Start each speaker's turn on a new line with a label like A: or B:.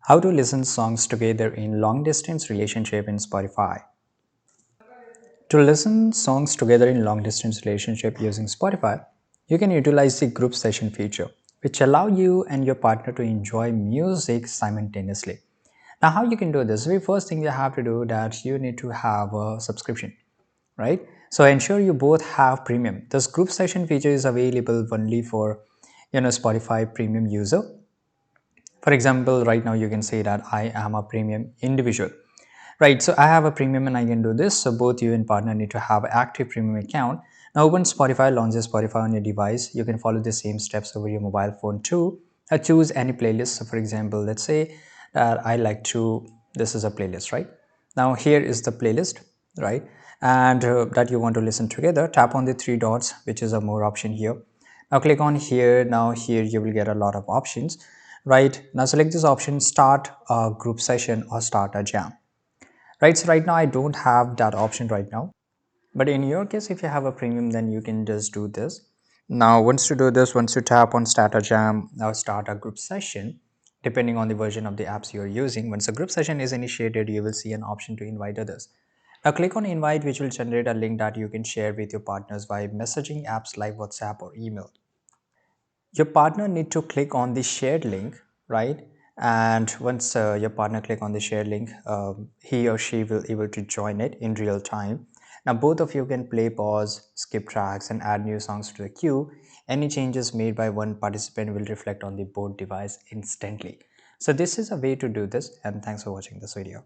A: How to listen songs together in long distance relationship in Spotify. To listen songs together in long distance relationship using Spotify, you can utilize the group session feature, which allow you and your partner to enjoy music simultaneously. Now, how you can do this? The first thing you have to do that you need to have a subscription, right? So ensure you both have premium. This group session feature is available only for Spotify premium user. For example, right now you can say that I am a premium individual. Right, so I have a premium and I can do this. So both you and partner need to have an active premium account. Now open Spotify, launch Spotify on your device. You can follow the same steps over your mobile phone too. Choose any playlist. So for example, let's say that I like to, this is a playlist, right? Now here is the playlist, right? And that you want to listen together. Tap on the three dots, which is a more option here. Now click on here. Now here you will get a lot of options, right? Now select this option, start a group session or start a jam. Right, so right now I don't have that option right now, but in your case if you have a premium then you can just do this. Now once you do this, once you tap on start a jam or start a group session, depending on the version of the apps you're using, once a group session is initiated you will see an option to invite others. Now click on invite, which will generate a link that you can share with your partners via messaging apps like WhatsApp or email. Your partner need to click on the shared link, right? And once your partner click on the shared link, he or she will able to join it in real time. Now both of you can play, pause, skip tracks and add new songs to the queue. Any changes made by one participant will reflect on the both device instantly. So this is a way to do this, and thanks for watching this video.